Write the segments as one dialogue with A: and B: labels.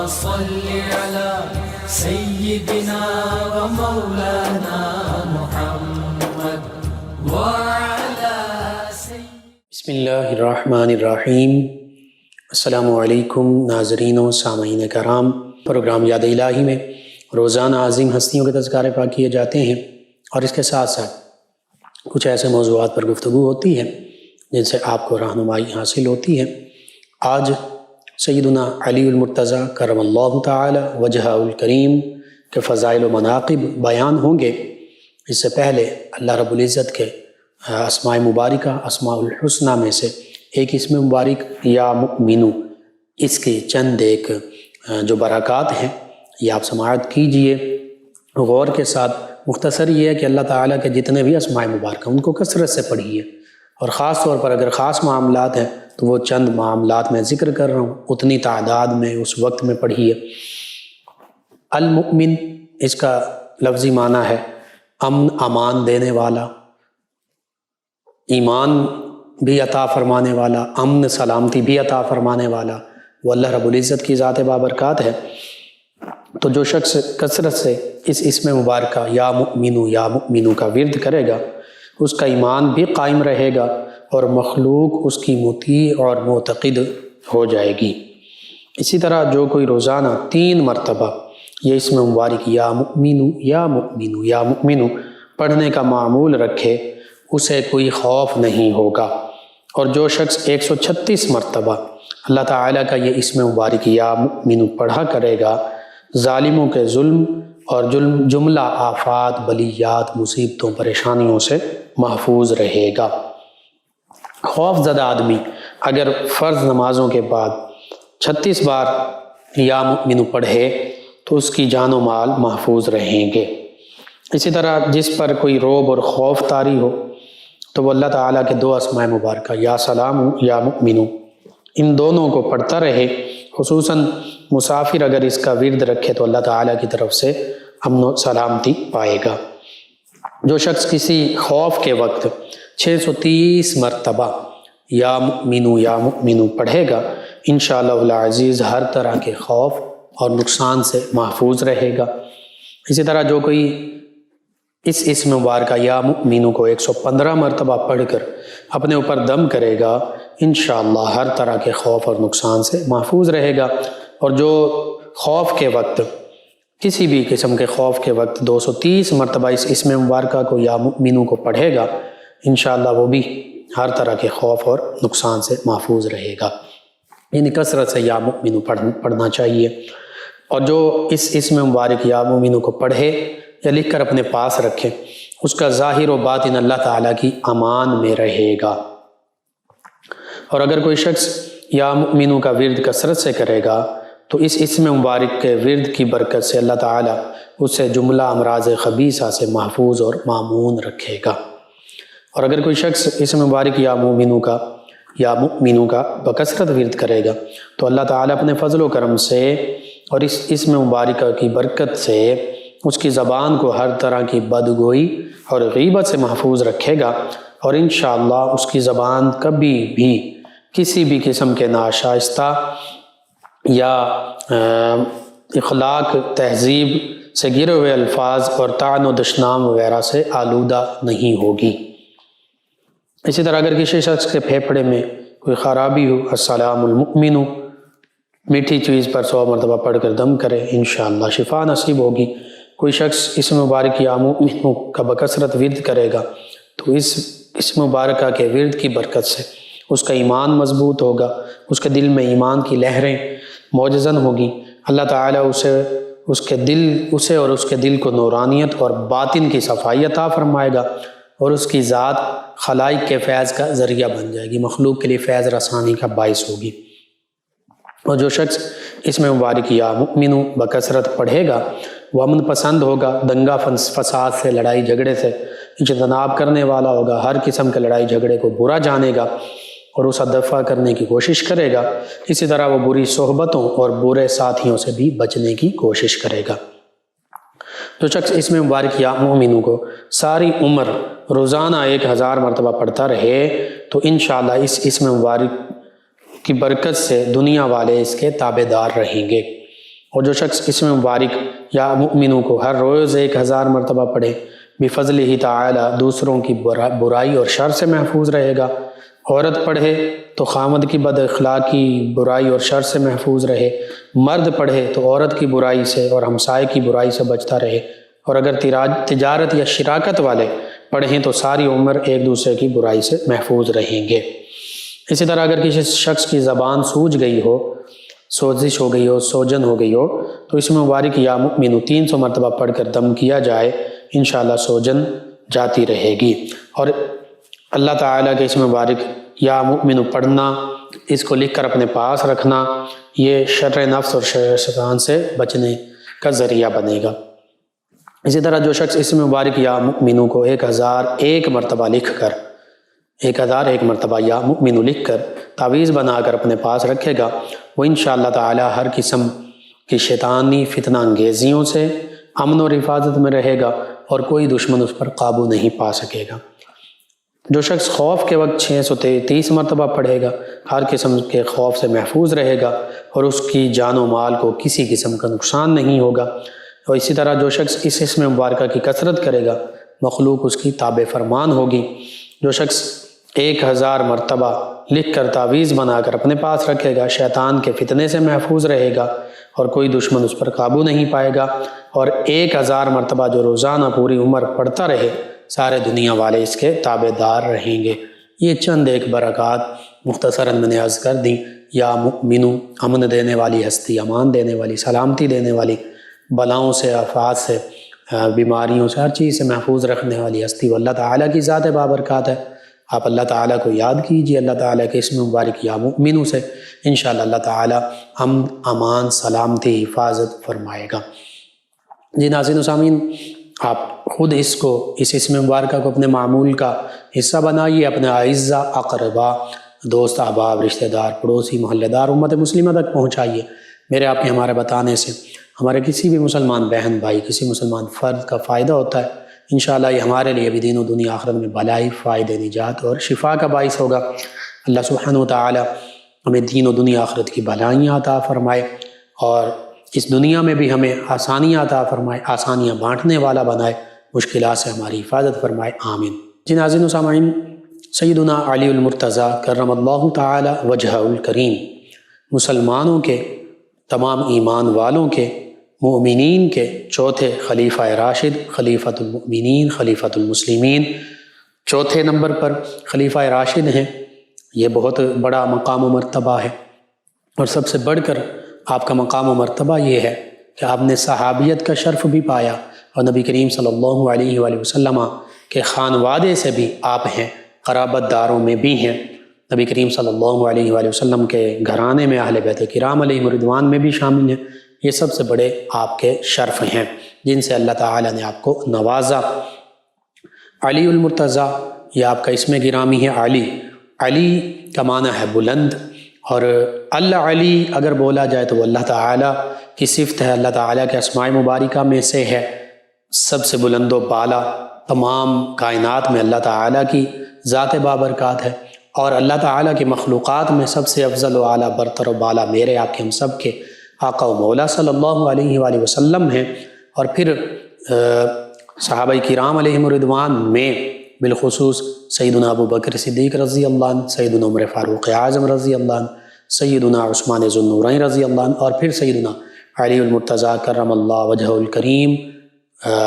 A: صل على سيدنا ومولانا محمد وعلى
B: بسم اللہ الرحمن الرحیم۔ السلام علیکم ناظرین و سامعین کرام۔ پروگرام یاد الہی میں روزانہ عظیم ہستیوں کے تذکارے پاک کیے جاتے ہیں، اور اس کے ساتھ ساتھ کچھ ایسے موضوعات پر گفتگو ہوتی ہے جن سے آپ کو رہنمائی حاصل ہوتی ہے۔ آج سیدنا علی المرتضیٰ کرم اللہ تعالی وجہہ الکریم کے فضائل و مناقب بیان ہوں گے۔ اس سے پہلے اللہ رب العزت کے اسماء مبارکہ، اسماء الحسنہ میں سے ایک اسم مبارک یا مؤمنو، اس کی چند ایک جو برکات ہیں یہ آپ سماعت کیجئے غور کے ساتھ۔ مختصر یہ ہے کہ اللہ تعالیٰ کے جتنے بھی اسماء مبارکہ ان کو کثرت سے پڑھیے، اور خاص طور پر اگر خاص معاملات ہیں تو وہ چند معاملات میں ذکر کر رہا ہوں، اتنی تعداد میں اس وقت میں پڑھیے۔ المؤمن، اس کا لفظی معنی ہے امن، امان دینے والا، ایمان بھی عطا فرمانے والا، امن سلامتی بھی عطا فرمانے والا، وہ اللہ رب العزت کی ذات بابرکات ہے۔ تو جو شخص کثرت سے اس اسم مبارکہ یا مؤمنو کا ورد کرے گا، اس کا ایمان بھی قائم رہے گا اور مخلوق اس کی مطیع اور معتقد ہو جائے گی۔ اسی طرح جو کوئی روزانہ 3 مرتبہ یہ اسم مبارک یا مؤمنو پڑھنے کا معمول رکھے، اسے کوئی خوف نہیں ہوگا۔ اور جو شخص 136 مرتبہ اللہ تعالیٰ کا یہ اسم مبارک یا مؤمنو پڑھا کرے گا، ظالموں کے ظلم اور جملہ آفات، بلیات، مصیبتوں، پریشانیوں سے محفوظ رہے گا۔ خوف زدہ آدمی اگر فرض نمازوں کے بعد 36 بار یا مؤمنو پڑھے تو اس کی جان و مال محفوظ رہیں گے۔ اسی طرح جس پر کوئی رعب اور خوف طاری ہو تو وہ اللہ تعالیٰ کے 2 اسماء مبارکہ یا سلام یا مؤمنو، ان دونوں کو پڑھتا رہے۔ خصوصاً مسافر اگر اس کا ورد رکھے تو اللہ تعالیٰ کی طرف سے امن و سلامتی پائے گا۔ جو شخص کسی خوف کے وقت 630 مرتبہ یا مؤمنو پڑھے گا، انشاءاللہ العزیز ہر طرح کے خوف اور نقصان سے محفوظ رہے گا۔ اسی طرح جو کوئی اس اسم مبارکہ یا مؤمنو کو 115 مرتبہ پڑھ کر اپنے اوپر دم کرے گا، انشاءاللہ ہر طرح کے خوف اور نقصان سے محفوظ رہے گا۔ اور جو خوف کے وقت، کسی بھی قسم کے خوف کے وقت 230 مرتبہ اس اسم مبارکہ کو یا مؤمنو کو پڑھے گا، انشاءاللہ وہ بھی ہر طرح کے خوف اور نقصان سے محفوظ رہے گا۔ یعنی کثرت سے یا مؤمنو پڑھنا چاہیے۔ اور جو اس اسم مبارک یا مؤمنو کو پڑھے یا لکھ کر اپنے پاس رکھے، اس کا ظاہر و باطن اللہ تعالیٰ کی امان میں رہے گا۔ اور اگر کوئی شخص یا مؤمنو کا ورد کثرت سے کرے گا تو اس اسم مبارک کے ورد کی برکت سے اللہ تعالیٰ اسے جملہ امراض خبیثہ سے محفوظ اور مامون رکھے گا۔ اور اگر کوئی شخص اسم مبارک یا مؤمنو کا بکثرت ورد کرے گا تو اللہ تعالیٰ اپنے فضل و کرم سے اور اس اسم مبارکہ کی برکت سے اس کی زبان کو ہر طرح کی بدگوئی اور غیبت سے محفوظ رکھے گا، اور انشاءاللہ اس کی زبان کبھی بھی کسی بھی قسم کے ناشائستہ یا اخلاق تہذیب سے گرے ہوئے الفاظ اور طعن و دشنام وغیرہ سے آلودہ نہیں ہوگی۔ اسی طرح اگر کسی شخص کے پھیپھڑے میں کوئی خرابی ہو، السلام المؤمنو میٹھی چیز پر 100 مرتبہ پڑھ کر دم کرے، انشاءاللہ شفا نصیب ہوگی۔ کوئی شخص اسم مبارک یا مؤمنو کا بکثرت ورد کرے گا تو اس اسم مبارکہ کے ورد کی برکت سے اس کا ایمان مضبوط ہوگا، اس کے دل میں ایمان کی لہریں موجزن ہوگی۔ اللہ تعالیٰ اسے اور اس کے دل کو نورانیت اور باطن کی صفائی عطا فرمائے گا، اور اس کی ذات خلائق کے فیض کا ذریعہ بن جائے گی، مخلوق کے لیے فیض رسانی کا باعث ہوگی۔ اور جو شخص اسم مبارک یا مؤمنو بکثرت پڑھے گا وہ امن پسند ہوگا، دنگا فساد سے، لڑائی جھگڑے سے اجتناب کرنے والا ہوگا، ہر قسم کے لڑائی جھگڑے کو برا جانے گا اور اسے دفع کرنے کی کوشش کرے گا۔ اسی طرح وہ بری صحبتوں اور برے ساتھیوں سے بھی بچنے کی کوشش کرے گا۔ جو شخص اسم مبارک یا مؤمنو کو ساری عمر روزانہ 1000 مرتبہ پڑھتا رہے تو انشاءاللہ اس اسم مبارک کی برکت سے دنیا والے اس کے تابع دار رہیں گے۔ اور جو شخص اسم مبارک یا مؤمنوں کو ہر روز 1000 مرتبہ پڑھے بفضلہ تعالی دوسروں کی برائی اور شر سے محفوظ رہے گا۔ عورت پڑھے تو خامد کی بد اخلاقی برائی اور شر سے محفوظ رہے، مرد پڑھے تو عورت کی برائی سے اور ہمسائے کی برائی سے بچتا رہے، اور اگر تجارت یا شراکت والے پڑھیں تو ساری عمر ایک دوسرے کی برائی سے محفوظ رہیں گے۔ اسی طرح اگر کسی شخص کی زبان سوج گئی ہو، سوزش ہو گئی ہو، سوجن ہو گئی ہو، تو اس میں مبارک یا مؤمن 300 مرتبہ پڑھ کر دم کیا جائے، انشاءاللہ سوجن جاتی رہے گی۔ اور اللہ تعالیٰ کے اس میں مبارک یا مؤمن پڑھنا، اس کو لکھ کر اپنے پاس رکھنا، یہ شر نفس اور شر شیطان سے بچنے کا ذریعہ بنے گا۔ اسی طرح جو شخص اس میں مبارک یا مؤمنوں کو 1001 مرتبہ لکھ کر 1001 مرتبہ یا مؤمن لکھ کر تعویذ بنا کر اپنے پاس رکھے گا، وہ انشاءاللہ تعالی ہر قسم کی شیطانی فتنہ انگیزیوں سے امن اور حفاظت میں رہے گا، اور کوئی دشمن اس پر قابو نہیں پا سکے گا۔ جو شخص خوف کے وقت 633 مرتبہ پڑھے گا، ہر قسم کے خوف سے محفوظ رہے گا، اور اس کی جان و مال کو کسی قسم کا نقصان نہیں ہوگا۔ اور اسی طرح جو شخص اس اسم مبارکہ کی کثرت کرے گا، مخلوق اس کی تابع فرمان ہوگی۔ جو شخص 1000 مرتبہ لکھ کر تعویذ بنا کر اپنے پاس رکھے گا، شیطان کے فتنے سے محفوظ رہے گا، اور کوئی دشمن اس پر قابو نہیں پائے گا۔ اور 1000 مرتبہ جو روزانہ پوری عمر پڑھتا رہے، سارے دنیا والے اس کے تابع دار رہیں گے۔ یہ چند ایک برکات مختصراً میں نے عرض کر دیں۔ یا مؤمنو، امن دینے والی ہستی، امان دینے والی، سلامتی دینے والی، بلاؤں سے، آفات سے، بیماریوں سے، ہر چیز سے محفوظ رکھنے والی ہستی وہ اللہ تعالیٰ کی ذات بابرکات ہے۔ آپ اللہ تعالیٰ کو یاد کیجئے، اللہ تعالیٰ کے اسم مبارک یا مؤمنوں سے انشاءاللہ اللہ تعالیٰ امن، امان، سلامتی، حفاظت فرمائے گا۔ جی ناظرین و سامعین، آپ خود اس اسم مبارکہ کو اپنے معمول کا حصہ بنائیے، اپنے اعزا، اقربا، دوست، احباب، رشتہ دار، پڑوسی، محلہ دار، امت مسلمہ تک پہنچائیے۔ میرے آپ کے ہمارے بتانے سے ہمارے کسی بھی مسلمان بہن بھائی، کسی مسلمان فرد کا فائدہ ہوتا ہے، انشاءاللہ یہ ہمارے لیے بھی دین و دنیا آخرت میں بھلائی، فائدے، نجات اور شفا کا باعث ہوگا۔ اللہ سبحانہ و تعالی ہمیں دین و دنیا آخرت کی بھلائیاں عطا فرمائے، اور اس دنیا میں بھی ہمیں آسانیاں عطا فرمائے، آسانیاں بانٹنے والا بنائے، مشکلات سے ہماری حفاظت فرمائے، آمین۔ جی ناظرین و سامعین، سیدنا علی المرتضیٰ کرم اللہ تعالی وجہہ الکریم مسلمانوں کے، تمام ایمان والوں کے، مومنین کے چوتھے خلیفہ راشد، خلیفۃ المؤمنین، خلیفۃ المسلمین، چوتھے نمبر پر خلیفہ راشد ہیں۔ یہ بہت بڑا مقام و مرتبہ ہے، اور سب سے بڑھ کر آپ کا مقام و مرتبہ یہ ہے کہ آپ نے صحابیت کا شرف بھی پایا، اور نبی کریم صلی اللہ علیہ وآلہ وسلم کے خانوادے سے بھی آپ ہیں، قرابت داروں میں بھی ہیں۔ نبی کریم صلی اللہ علیہ وآلہ وسلم کے گھرانے میں اہل بیت کرام علیہم رضوان میں بھی شامل ہیں۔ یہ سب سے بڑے آپ کے شرف ہیں جن سے اللہ تعالیٰ نے آپ کو نوازا۔ علی المرتضیٰ، یہ آپ کا اسم گرامی ہے علی۔ علی کا معنی ہے بلند، اور العلی اگر بولا جائے تو وہ اللہ تعالیٰ کی صفت ہے، اللہ تعالیٰ کے اسماء مبارکہ میں سے ہے، سب سے بلند و بالا۔ تمام کائنات میں اللہ تعالیٰ کی ذات بابرکات ہے، اور اللہ تعالیٰ کی مخلوقات میں سب سے افضل و اعلیٰ، برتر و بالا میرے آپ کے ہم سب کے آقا و مولا صلی اللہ علیہ وآلہ وسلم ہیں۔ اور پھر صحابہ کرام علیہم رضوان میں بالخصوص سیدنا ابو بکر صدیق رضی اللہ عنہ، سیدنا عمر فاروق اعظم رضی اللہ عنہ، سیدنا عثمان ذو النورین رضی اللہ عنہ، اور پھر سیدنا علی المرتضیٰ کرم اللہ وجہہ الکریم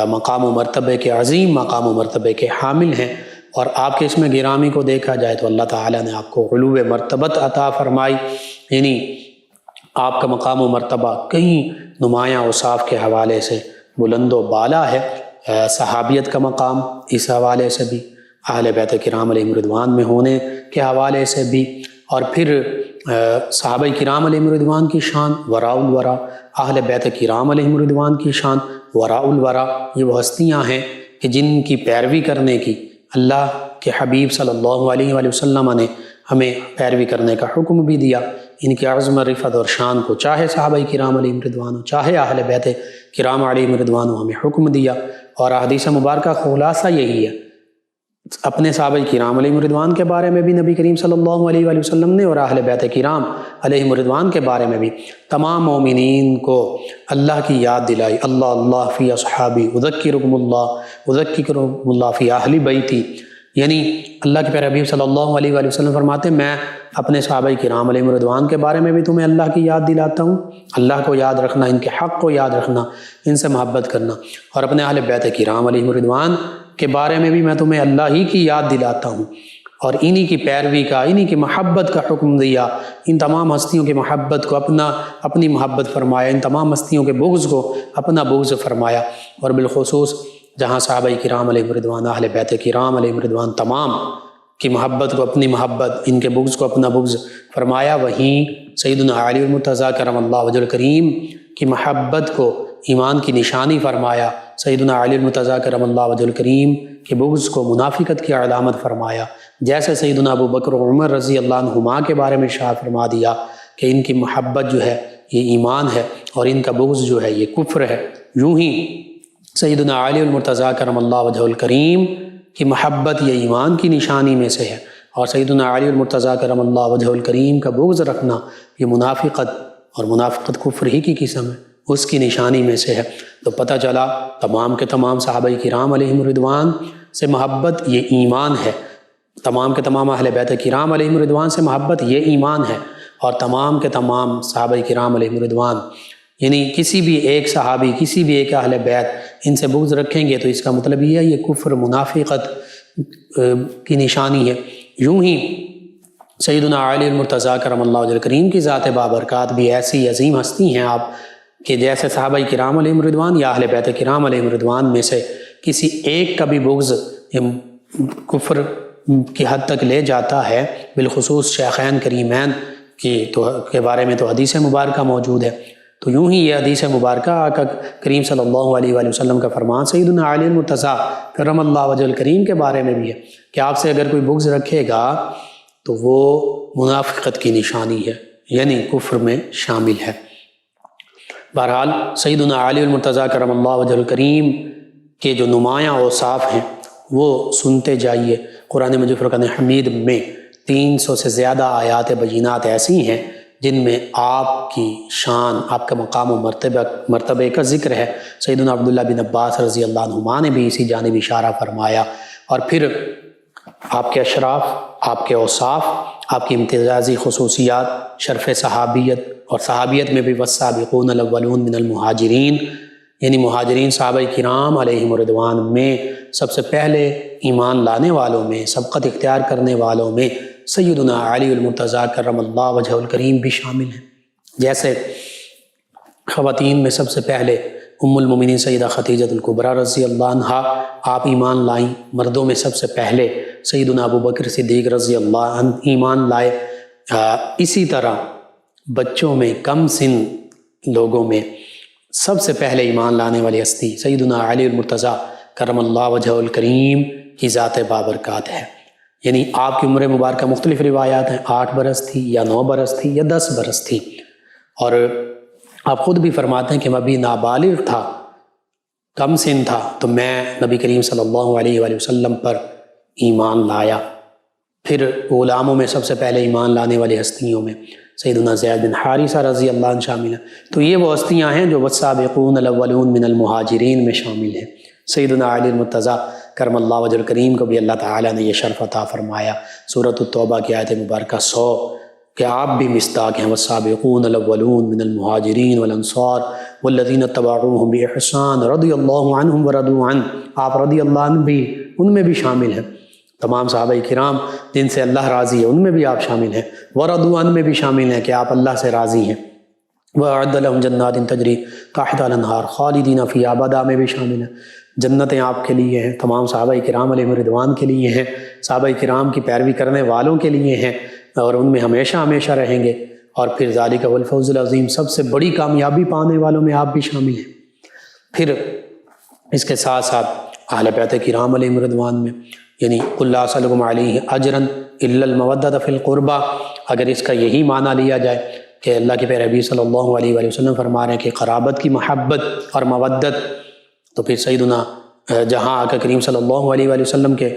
B: مقام و مرتبے کے عظیم، مقام و مرتبے کے حامل ہیں۔ اور آپ کے اسم گرامی کو دیکھا جائے تو اللہ تعالیٰ نے آپ کو علو مرتبت عطا فرمائی، یعنی آپ کا مقام و مرتبہ کئی نمایاں اوصاف کے حوالے سے بلند و بالا ہے۔ صحابیت کا مقام اس حوالے سے بھی، اہل بیت کرام علیہم رضوان میں ہونے کے حوالے سے بھی، اور پھر صحابہ کرام علیہم رضوان کی شان وراء الورا، اہل بیت کرام علیہم رضوان کی شان وراء الورا۔ یہ وہ ہستیاں ہیں کہ جن کی پیروی کرنے کی اللہ کے حبیب صلی اللہ علیہ وآلہ وسلم نے ہمیں پیروی کرنے کا حکم بھی دیا۔ ان کی عظمت، رفعت اور شان کو چاہے صحابہ کرام علیہم رضوان، چاہے اہل بیت کرام علیہم رضوان ہمیں حکم دیا۔ اور احادیث مبارکہ خلاصہ یہی ہے اپنے صحابہ کرام علیہ رضوان کے بارے میں بھی نبی کریم صلی اللہ علیہ وآلہ وسلم نے، اور اہل بیت کرام علیہ رضوان کے بارے میں بھی تمام مومنین کو اللہ کی یاد دلائی۔ اللہ اللہ فی اصحابی اذکرکم اللہ فی اہل بیتی، یعنی اللہ کے پیارے حبیب صلی اللہ علیہ وآلہ وسلم فرماتے ہیں میں اپنے صحابہ کرام علیہ رضوان کے بارے میں بھی تمہیں اللہ کی یاد دلاتا ہوں، اللہ کو یاد رکھنا، ان کے حق کو یاد رکھنا، ان سے محبت کرنا، اور اپنے اہل بیت کرام علیہ رضوان کے بارے میں بھی میں تمہیں اللہ ہی کی یاد دلاتا ہوں، اور انہی کی پیروی کا، انہی کی محبت کا حکم دیا۔ ان تمام ہستیوں کی محبت کو اپنی محبت فرمایا، ان تمام ہستیوں کے بغض کو اپنا بغض فرمایا، اور بالخصوص جہاں صحابہ کرام علیہ رضوان، اہل بیت کرام علیہ رضوان تمام کی محبت کو اپنی محبت، ان کے بغض کو اپنا بغض فرمایا، وہیں سیدنا علی المرتضیٰ کرم اللہ وجہ الکریم کی محبت کو ایمان کی نشانی فرمایا، سیدنا علی المرتضیٰ کرم اللہ وجہ الکریم کے بغض کو منافقت کی علامت فرمایا، جیسے سیدنا ابو بکر و عمر رضی اللہ عنہما کے بارے میں ارشاد فرما دیا کہ ان کی محبت جو ہے یہ ایمان ہے، اور ان کا بغض جو ہے یہ کفر ہے۔ یوں ہی سیدنا علی المرتضیٰ کرم اللہ وجہ الکریم کی محبت یہ ایمان کی نشانی میں سے ہے، اور سیدنا علی المرتضیٰ کرم اللہ وجہ الکریم کا بغض رکھنا یہ منافقت، اور منافقت کفر ہی کی قسم ہے، اس کی نشانی میں سے ہے۔ تو پتہ چلا تمام کے تمام صحابہ کرام علیہ رضوان سے محبت یہ ایمان ہے، تمام کے تمام اہل بیت کرام علیہ رضوان سے محبت یہ ایمان ہے، اور تمام کے تمام صحابہ کرام علیہ رضوان یعنی کسی بھی ایک صحابی، کسی بھی ایک اہل بیت ان سے بغض رکھیں گے تو اس کا مطلب یہ ہے یہ کفر، منافقت کی نشانی ہے۔ یوں ہی سیدنا علی المرتضیٰ کرم اللہ وجہ الکریم کی ذات بابرکات بھی ایسی عظیم ہستی ہیں آپ کہ جیسے صحابہ کرام علیہ رضوان یا اہل بیت کرام علیہ رضوان میں سے کسی ایک کا بھی بغض کفر کی حد تک لے جاتا ہے، بالخصوص شیخین کریمین کے بارے میں تو حدیث مبارکہ موجود ہے۔ تو یوں ہی یہ حدیث مبارکہ آقا کریم صلی اللہ علیہ وآلہ وسلم کا فرمان سیدنا علی المرتضیٰ کرم اللہ وجہ الکریم کے بارے میں بھی ہے کہ آپ سے اگر کوئی بغض رکھے گا تو وہ منافقت کی نشانی ہے، یعنی کفر میں شامل ہے۔ بہرحال سیدنا علی المرتضیٰ کرم اللہ وجہ الکریم کے جو نمایاں اوصاف ہیں وہ سنتے جائیے۔ قرآن مجید فرقان حمید میں 300 سے زیادہ آیات بینات ایسی ہیں جن میں آپ کی شان، آپ کا مقام و مرتبے کا ذکر ہے۔ سیدنا عبداللہ بن عباس رضی اللہ عنہما نے بھی اسی جانب اشارہ فرمایا، اور پھر آپ کے اشراف، آپ کے اوصاف، آپ کی امتیازی خصوصیات، شرف صحابیت، اور صحابیت میں بھی والسابقون الاولون من المہاجرین، یعنی مہاجرین صحابہ کرام علیہم رضوان میں سب سے پہلے ایمان لانے والوں میں، سبقت اختیار کرنے والوں میں سیدنا علی المرتضیٰ کرم اللہ وجہ الکریم بھی شامل ہیں۔ جیسے خواتین میں سب سے پہلے ام المومنین سیدہ خدیجہ الکبریٰ رضی اللہ عنہا آپ ایمان لائیں، مردوں میں سب سے پہلے سیدنا ابو بکر صدیق رضی اللہ عنہ ایمان لائے۔ اسی طرح بچوں میں، کم سن لوگوں میں سب سے پہلے ایمان لانے والی ہستی سیدنا علی المرتضیٰ کرم اللہ وجہ الکریم کی ذات بابرکات ہے۔ یعنی آپ کی عمر مبارکہ مختلف روایات ہیں، 8 برس تھی یا 9 برس تھی یا 10 برس تھی، اور آپ خود بھی فرماتے ہیں کہ میں ابھی نابالغ تھا، کم سن تھا، تو میں نبی کریم صلی اللہ علیہ وآلہ وسلم پر ایمان لایا۔ پھر غلاموں میں سب سے پہلے ایمان لانے والی ہستیوں میں سیدنا زید بن حارثہ رضی اللہ عنہ شامل ہیں۔ تو یہ وہ ہستیاں ہیں جو والسابقون الاولون من المہاجرین میں شامل ہیں۔ سیدنا علی المرتضیٰ کرم اللہ وجہ الکریم کو بھی اللہ تعالیٰ نے یہ شرف عطا فرمایا۔ سورۃ التوبہ کی آیت مبارکہ 100 کہ آپ بھی مصداق ہیں، والسابقون الاولون من المہاجرین والانصار والذین اتبعوہم بإحسان رضی اللہ عنہم ورضوا عنہ، آپ رضی اللہ عنہ بھی ان میں بھی شامل ہیں۔ تمام صحابہ کرام جن سے اللہ راضی ہے ان میں بھی آپ شامل ہیں، ورضوا عنہ میں بھی شامل ہیں کہ آپ اللہ سے راضی ہیں۔ وَأَعَدَّ لَهُمْ جَنَّاتٍ تَجْرِي تَحْتَهَا الْأَنْهَارُ خَالِدِينَ فِيهَا أَبَدًا میں بھی شامل ہیں۔ جنتیں آپ کے لیے ہیں، تمام صحابہ کرام علیہ رضوان کے لیے ہیں، صحابہ کرام کی پیروی کرنے والوں کے لیے ہیں، اور ان میں ہمیشہ ہمیشہ رہیں گے۔ اور پھر ذالک هو الفوز العظیم، سب سے بڑی کامیابی پانے والوں میں آپ بھی شامل ہیں۔ پھر اس کے ساتھ ساتھ اہل بیت کرام علیہ رضوان میں یعنی قل لا اسألکم علیہ اجرا الا المودۃ فی القربى، اگر اس کا یہی معنی لیا جائے کہ اللہ کے پیارے نبی صلی اللہ علیہ وآلہ وسلم فرما رہے ہیں کہ قرابت کی محبت اور مودت، تو پھر سیدنا جہاں آقا کریم صلی اللہ علیہ وآلہ وسلم کے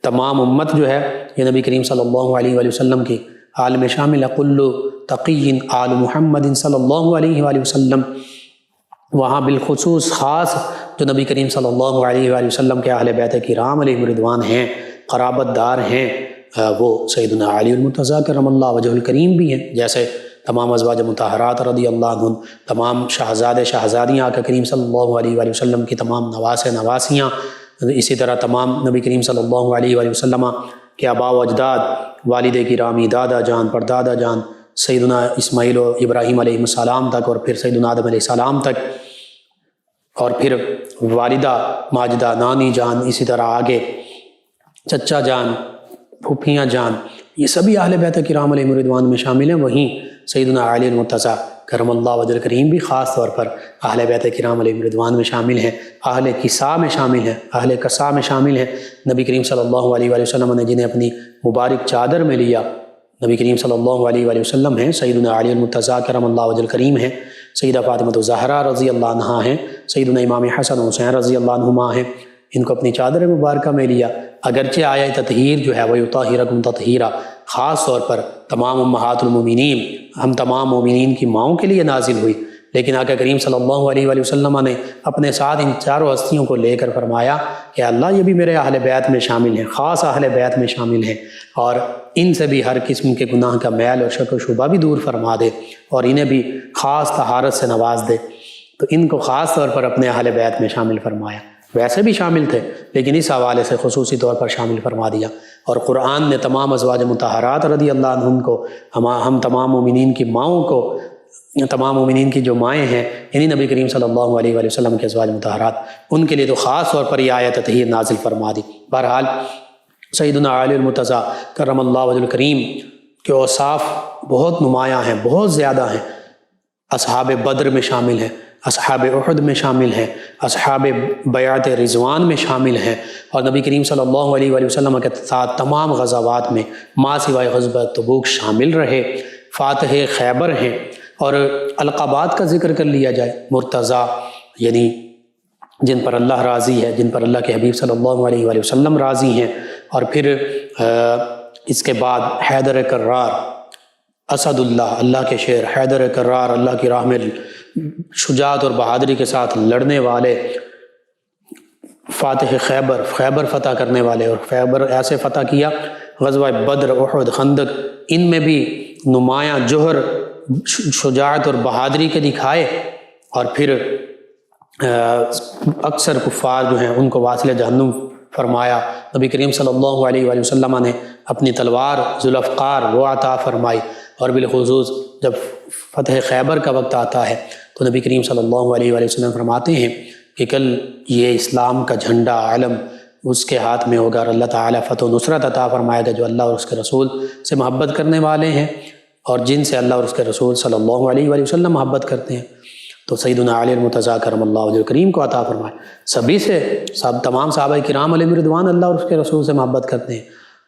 B: تمام امت جو ہے یہ نبی کریم صلی اللہ علیہ وآلہ وسلم کی آل میں شامل ہے۔ کل تقی آل محمد صلی اللہ علیہ وآلہ وسلم، وہاں بالخصوص خاص جو نبی کریم صلی اللہ علیہ وآلہ وسلم کے اہل بیت کرام علیہم رضوان ہیں، قرابت دار ہیں، وہ سیدنا علی المرتضیٰ کرم اللہ وجہ الکریم بھی ہیں، جیسے تمام ازواج مطہرات رضی اللہ عنہ، تمام شہزادے شہزادیاں آقا کریم صلی اللہ علیہ وآلہ وسلم کی تمام نواسے نواسیاں، اسی طرح تمام نبی کریم صلی اللہ علیہ وآلہ وسلم کے آباء و اجداد، والد گرامی، دادا جان، پردادا جان، سیدنا اسماعیل و ابراہیم علیہ السلام تک، اور پھر سیدنا آدم علیہ السلام تک، اور پھر والدہ ماجدہ، نانی جان، اسی طرح آگے چچا جان، پھوپھیاں جان، یہ سبھی اہل بیت کرام علیہم رضوان میں شامل ہیں۔ وہیں سیدنا علی المرتضیٰ کرم اللہ وجہ الکریم بھی خاص طور پر اہل بیت کرام علیہم رضوان میں شامل ہیں، اہل کسا میں شامل ہیں، اہل کسا میں شامل ہیں۔ نبی کریم صلی اللہ علیہ وآلہ وسلم نے جنہیں اپنی مبارک چادر میں لیا، نبی کریم صلی اللہ علیہ وآلہ وسلم ہیں، سیدنا علی المرتضیٰ کرم اللہ وجہ الکریم ہیں، سیدہ فاطمہ الزہرا رضی اللہ عنہا ہیں، سیدنا امام حسن و حسین رضی اللہ عنہما ہیں، ان کو اپنی چادر مبارکہ میں لیا۔ اگرچہ آیہ تطہیر جو ہے وَيُطَهِّرَكُمْ تَطْهِيرًا خاص طور پر تمام امہات المومنین، ہم تمام مومنین کی ماؤں کے لیے نازل ہوئی، لیکن آقا کریم صلی اللہ علیہ وآلہ وسلم نے اپنے ساتھ ان چاروں ہستیوں کو لے کر فرمایا کہ اللہ یہ بھی میرے اہل بیت میں شامل ہیں، خاص اہل بیت میں شامل ہیں، اور ان سے بھی ہر قسم کے گناہ کا میل اور شک و شبہ بھی دور فرما دے، اور انہیں بھی خاص طہارت سے نواز دے۔ تو ان کو خاص طور پر اپنے اہل بیت میں شامل فرمایا، ویسے بھی شامل تھے لیکن اس حوالے سے خصوصی طور پر شامل فرما دیا۔ اور قرآن نے تمام ازواج مطہرات رضی اللہ عنہم کو، ہم تمام مومنین کی ماؤں کو، تمام مومنین کی جو مائیں ہیں، یعنی نبی کریم صلی اللہ علیہ وآلہ وسلم کے ازواج مطہرات، ان کے لیے تو خاص طور پر یہ آیت تطہیر نازل فرما دی۔ بہرحال سیدنا علی المرتضیٰ کرم اللہ وجہ الکریم کے اوصاف بہت نمایاں ہیں، بہت زیادہ ہیں۔ اصحاب بدر میں شامل ہیں، اصحاب احد میں شامل ہیں، اصحاب بیعت رضوان میں شامل ہیں، اور نبی کریم صلی اللہ علیہ وآلہ وسلم کے ساتھ تمام غزوات میں ما سوائے غزوہ تبوک شامل رہے، فاتح خیبر ہیں۔ اور القابات کا ذکر کر لیا جائے، مرتضیٰ یعنی جن پر اللہ راضی ہے، جن پر اللہ کے حبیب صلی اللہ علیہ وآلہ وسلم راضی ہیں، اور پھر اس کے بعد حیدر کرار، اسد اللہ، اللہ کے شیر، حیدر کرار، اللہ کی راہ میں شجاعت اور بہادری کے ساتھ لڑنے والے، فاتح خیبر، خیبر فتح کرنے والے، اور خیبر ایسے فتح کیا، غزوہ بدر، احد، خندق، ان میں بھی نمایاں جوہر شجاعت اور بہادری کے دکھائے، اور پھر اکثر کفار جو ہیں ان کو واصل جہنم فرمایا۔ نبی کریم صلی اللہ علیہ وآلہ وسلم نے اپنی تلوار ذوالفقار وہ عطا فرمائی، اور بالخصوص جب فتح خیبر کا وقت آتا ہے تو نبی کریم صلی اللہ علیہ وآلہ وسلم فرماتے ہیں کہ کل یہ اسلام کا جھنڈا، علم اس کے ہاتھ میں ہوگا، اور اللہ تعالیٰ فتح و نصرت عطا فرمائے گا جو اللہ اور اس کے رسول سے محبت کرنے والے ہیں، اور جن سے اللہ اور اس کے رسول صلی اللہ علیہ وآلہ وسلم محبت کرتے ہیں۔ تو سیدنا علی المرتضیٰ کرم اللہ وجہ الکریم کو عطا فرمائے، سبھی سے، تمام صحابہ کرام علیہم رضوان اللہ اور اس کے رسول سے محبت کرتے ہیں،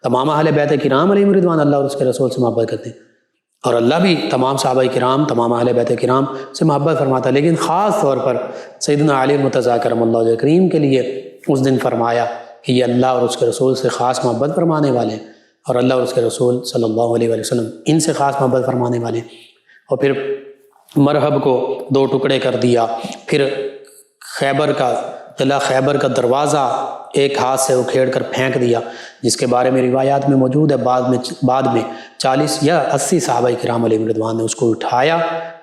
B: تمام اہل بیت کرام علیہم رضوان اللہ اور اس کے رسول سے محبت کرتے ہیں، اور اللہ بھی تمام صحابہ کرام، تمام اہل بیت کرام سے محبت فرماتا ہے، لیکن خاص طور پر سیدنا علی المرتضیٰ کرم اللہ وجہ الکریم کے لیے اس دن فرمایا کہ یہ اللہ اور اس کے رسول سے خاص محبت فرمانے والے ہیں، اور اللہ اور اس کے رسول صلی اللہ علیہ وآلہ وسلم ان سے خاص محبت فرمانے والے ہیں۔ اور پھر مرحب کو 2 ٹکڑے کر دیا، پھر خیبر کا قلعہ، خیبر کا دروازہ ایک ہاتھ سے اکھیڑ کر پھینک دیا، جس کے بارے میں روایات میں موجود ہے، بعد میں 40 یا 80 صحابہ کرام علیہ رضوان نے اس کو اٹھایا،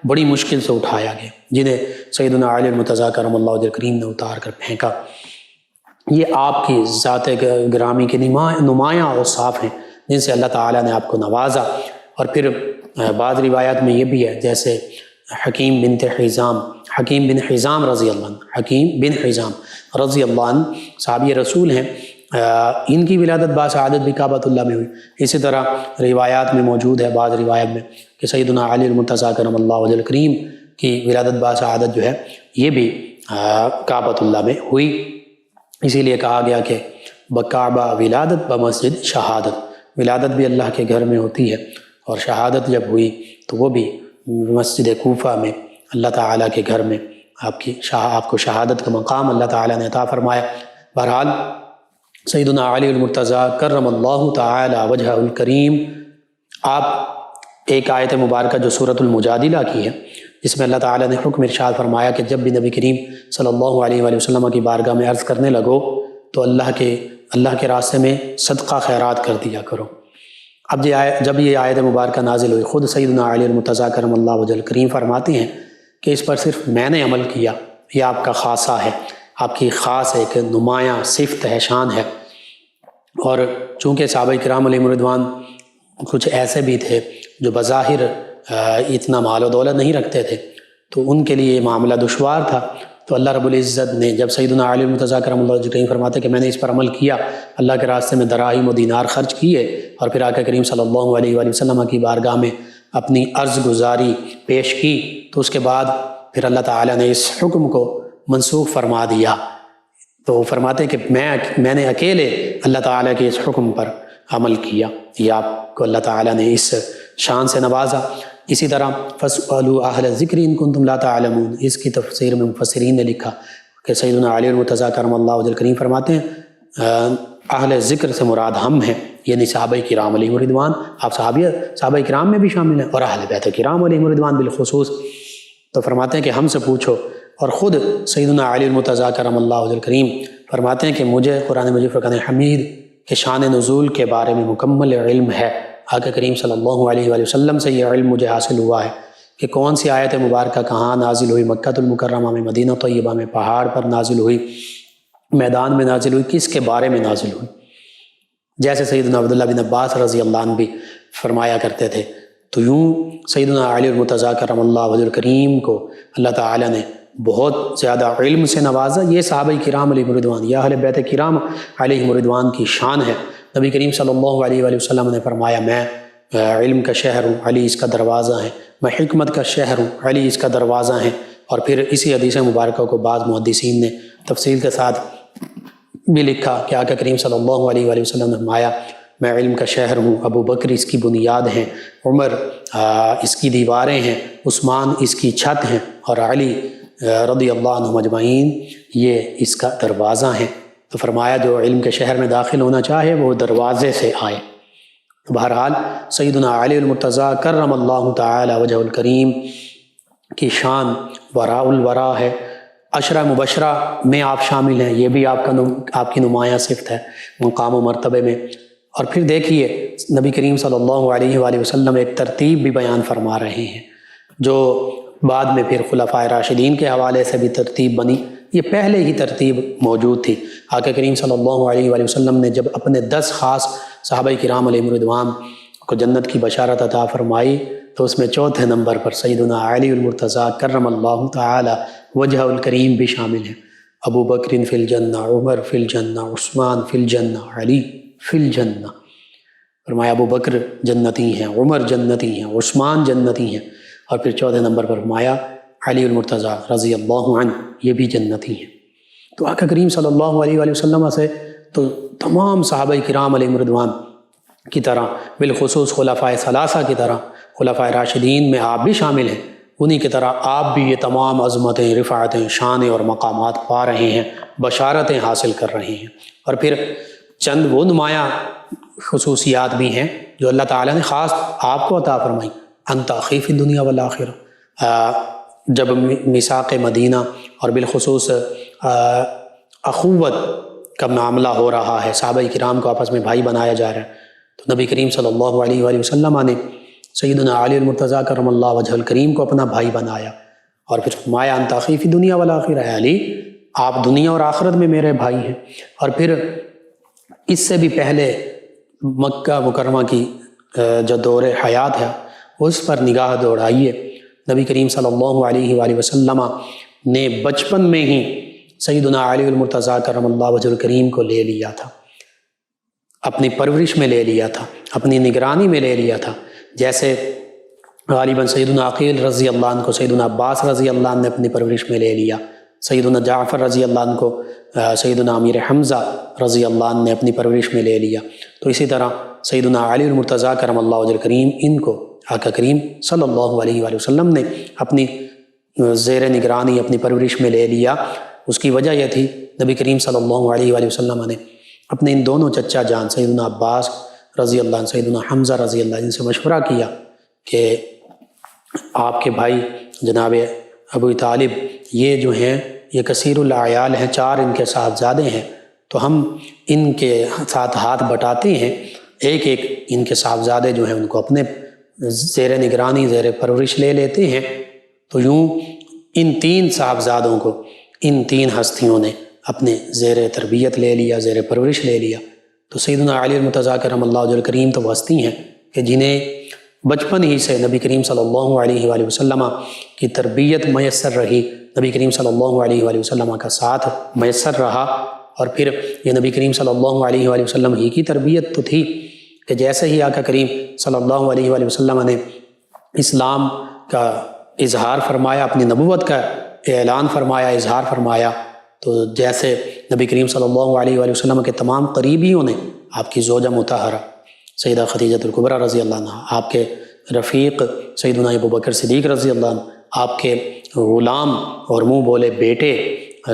B: بڑی مشکل سے اٹھایا گیا، جنہیں سیدنا علی المرتضیٰ کرم اللہ وجہ الکریم نے اتار کر پھینکا۔ یہ آپ کی ذات گرامی کے نمایاں اوصاف ہیں جن سے اللہ تعالیٰ نے آپ کو نوازا۔ اور پھر بعض روایات میں یہ بھی ہے، جیسے حکیم بن حزام رضی اللہ عنہ، حکیم بن حزام رضی اللہ عنہ صحابی رسول ہیں، ان کی ولادت باسعادت بھی کعبۃ اللہ میں ہوئی۔ اسی طرح روایات میں موجود ہے، بعض روایت میں، کہ سیدنا علی المرتضیٰ کرم اللہ وجہ الکریم کی ولادت باسعادت جو ہے یہ بھی کعبۃ اللہ میں ہوئی۔ اسی لیے کہا گیا کہ بکعبہ ولادت بمسجد شہادت، ولادت بھی اللہ کے گھر میں ہوتی ہے، اور شہادت جب ہوئی تو وہ بھی مسجد کوفہ میں اللہ تعالیٰ کے گھر میں آپ کو شہادت کا مقام اللہ تعالیٰ نے عطا فرمایا۔ بہرحال سیدنا علی المرتضیٰ کرم اللہ تعالی وجہ الکریم، آپ ایک آیت مبارکہ جو سورۃ المجادلہ کی ہے، جس میں اللہ تعالیٰ نے حکم ارشاد فرمایا کہ جب بھی نبی کریم صلی اللہ علیہ وآلہ وسلم کی بارگاہ میں عرض کرنے لگو تو اللہ کے راستے میں صدقہ خیرات کر دیا کرو۔ اب جب یہ آیت مبارکہ نازل ہوئی، خود سیدنا علی المرتضیٰ کرم اللہ وجہ الکریم فرماتے ہیں کہ اس پر صرف میں نے عمل کیا، یہ آپ کا خاصہ ہے، آپ کی خاص ایک نمایاں صفت ہے، شان ہے۔ اور چونکہ صحابہ کرام علیہم رضوان کچھ ایسے بھی تھے جو بظاہر اتنا مال و دولت نہیں رکھتے تھے، تو ان کے لیے یہ معاملہ دشوار تھا، تو اللہ رب العزت نے جب سیدنا علی المرتضیٰ کرم اللہ وجہ الکریم فرماتے کہ میں نے اس پر عمل کیا، اللہ کے راستے میں دراہم و دینار خرچ کیے، اور پھر آقا کریم صلی اللہ علیہ وآلہ وسلم کی بارگاہ میں اپنی عرض گزاری پیش کی، تو اس کے بعد پھر اللہ تعالیٰ نے اس حکم کو منسوخ فرما دیا۔ تو فرماتے ہیں کہ میں نے اکیلے اللہ تعالیٰ کے اس حکم پر عمل کیا، یہ آپ کو اللہ تعالیٰ نے اس شان سے نوازا۔ اسی طرح فَاسْأَلُوا أَهْلَ الذِّكْرِ إِن كُنتُمْ لَا تَعْلَمُونَ، اس کی تفسیر میں مفسرین نے لکھا کہ سیدنا علی المرتضیٰ کرم اللہ وجہ الکریم فرماتے ہیں اہل ذکر سے مراد ہم ہیں، یعنی صحابہ کرام علیہم رضوان، آپ صحابہ کرام میں بھی شامل ہیں، اور اہل بیت کرام علیہم رضوان بالخصوص۔ تو فرماتے ہیں کہ ہم سے پوچھو، اور خود سیدنا علی المرتضیٰ کرم اللہ وجہ الکریم فرماتے ہیں کہ مجھے قرآن مجید فرقان حمید کے شان نزول کے بارے میں مکمل علم ہے، آقا کریم صلی اللہ علیہ وآلہ وسلم سے یہ علم مجھے حاصل ہوا ہے کہ کون سی آیت مبارکہ کہاں نازل ہوئی، مکہ المکرمہ میں، مدینہ طیبہ میں، پہاڑ پر نازل ہوئی، میدان میں نازل ہوئی، کس کے بارے میں نازل ہوئی۔ جیسے سیدنا عبداللہ بن عباس رضی اللہ عنہ بھی فرمایا کرتے تھے۔ تو یوں سیدنا علی المرتضیٰ کرم اللہ وجہ الکریم کو اللہ تعالیٰ نے بہت زیادہ علم سے نوازا۔ یہ صحابہ کرام علیہم رضوان یا اہل بیت کرام علیہم رضوان کی شان ہے۔ نبی کریم صلی اللہ علیہ وآلہ وسلم نے فرمایا میں علم کا شہر ہوں، علی اس کا دروازہ ہے، میں حکمت کا شہر ہوں، علی اس کا دروازہ ہے۔ اور پھر اسی حدیث مبارکہ کو بعض محدثین نے تفصیل کے ساتھ بھی لکھا کہ آقا کریم صلی اللہ علیہ وآلہ وسلم نے فرمایا میں علم کا شہر ہوں، ابو بکر اس کی بنیاد ہیں، عمر اس کی دیواریں ہیں، عثمان اس کی چھت ہیں، اور علی رضی اللہ عنہ مجمعین یہ اس کا دروازہ ہیں۔ تو فرمایا جو علم کے شہر میں داخل ہونا چاہے وہ دروازے سے آئے۔ تو بہرحال سیدنا علی المرتضیٰ کرم اللہ تعالی وجہ الکریم کی شان وراء الورا ہے۔ عشرہ مبشرہ میں آپ شامل ہیں، یہ بھی آپ کی نمایاں صفت ہے مقام و مرتبے میں۔ اور پھر دیکھیے نبی کریم صلی اللہ علیہ وآلہ وسلم ایک ترتیب بھی بیان فرما رہے ہیں جو بعد میں پھر خلفائے راشدین کے حوالے سے بھی ترتیب بنی، یہ پہلے ہی ترتیب موجود تھی۔ آقا کریم صلی اللہ علیہ وآلہ وسلم نے جب اپنے 10 خاص صحابہ کرام علیہم رضوان کو جنت کی بشارت عطا فرمائی تو اس میں چوتھے نمبر پر سیدنا علی المرتضیٰ کرم اللہ تعالی وجہ الکریم بھی شامل ہیں۔ ابو بکر فی الجنہ، عمر فی الجنہ، عثمان فی الجنہ، علی فی الجنہ۔ فرمایا ابو بکر جنتی ہیں، عمر جنتی ہیں، عثمان جنتی ہیں، اور پھر چوتھے نمبر پر فرمایا علی المرتضیٰ رضی اللہ عنہ یہ بھی جنتی ہیں۔ تو آقا کریم صلی اللہ علیہ وآلہ وسلم سے تو تمام صحابہ کرام علیہم رضوان کی طرح، بالخصوص خلفائے ثلاثہ کی طرح، خلفائے راشدین میں آپ بھی شامل ہیں، انہی کی طرح آپ بھی یہ تمام عظمتیں، رفعتیں، شانیں اور مقامات پا رہے ہیں، بشارتیں حاصل کر رہے ہیں۔ اور پھر چند وہ نمایاں خصوصیات بھی ہیں جو اللہ تعالیٰ نے خاص آپ کو عطا فرمائی۔ انت اخی فی الدنیا والآخرہ، جب میثاق مدینہ اور بالخصوص اخوت کا معاملہ ہو رہا ہے، صحابہ کرام کو آپس میں بھائی بنایا جا رہا ہے، تو نبی کریم صلی اللہ علیہ وآلہ وسلم نے سیدنا علی المرتضیٰ کرم اللہ وجہ الکریم کو اپنا بھائی بنایا، اور پھر فرمایا انت اخی فی الدنیا والآخرہ، علی آپ دنیا اور آخرت میں میرے بھائی ہیں۔ اور پھر اس سے بھی پہلے مکہ مکرمہ کی جو دور حیات ہے اس پر نگاہ دوڑائیے۔ نبی کریم صلی اللہ علیہ وآلہ وسلم نے بچپن میں ہی سیدنا علی المرتضیٰ کرم اللہ وجہ الکریم کو لے لیا تھا، اپنی پرورش میں لے لیا تھا، اپنی نگرانی میں لے لیا تھا۔ جیسے غالباً سیدنا عقیل رضی اللہ عنہ کو سیدنا عباس رضی اللہ عنہ نے اپنی پرورش میں لے لیا، سیدنا جعفر رضی اللہ عنہ کو سیدنا امیر حمزہ رضی اللہ عنہ نے اپنی پرورش میں لے لیا، تو اسی طرح سیدنا علی المرتضیٰ کرم اللہ وجہ الکریم ان کو آقا کریم صلی اللہ علیہ وآلہ وسلم نے اپنی زیر نگرانی، اپنی پرورش میں لے لیا۔ اس کی وجہ یہ تھی نبی کریم صلی اللہ علیہ وآلہ وسلم نے اپنے ان دونوں چچا جان سیدنا عباس رضی اللہ عنہ، سیدنا حمزہ رضی اللہ عنہ سے مشورہ کیا کہ آپ کے بھائی جناب ابو طالب یہ جو ہیں یہ کثیر العیال ہیں، 4 ان کے صاحبزادے ہیں، تو ہم ان کے ساتھ ہاتھ بٹاتے ہیں، ایک ایک ان کے صاحبزادے جو ہیں ان کو اپنے زیر نگرانی زیر پرورش لے لیتے ہیں۔ تو یوں ان 3 صاحبزادوں کو ان 3 ہستیوں نے اپنے زیر تربیت لے لیا، زیر پرورش لے لیا۔ تو سیدنا علی المرتضیٰ کرم اللہ وجہ الکریم تو وہ ہستی ہیں کہ جنہیں بچپن ہی سے نبی کریم صلی اللہ علیہ وآلہ وسلم کی تربیت میسر رہی، نبی کریم صلی اللہ علیہ وآلہ وسلم کا ساتھ میسر رہا، اور پھر یہ نبی کریم صلی اللہ علیہ وآلہ وسلم ہی کی تربیت تو تھی کہ جیسے ہی آقا کریم صلی اللہ علیہ وآلہ وسلم نے اسلام کا اظہار فرمایا، اپنی نبوت کا اعلان فرمایا، اظہار فرمایا، تو جیسے نبی کریم صلی اللہ علیہ وآلہ وسلم کے تمام قریبیوں نے آپ کی زوجہ مطہرہ سیدہ خدیجہ الکبریٰ رضی اللہ عنہ، آپ کے رفیق سیدنا ابوبکر صدیق رضی اللہ عنہ، آپ کے غلام اور منہ بولے بیٹے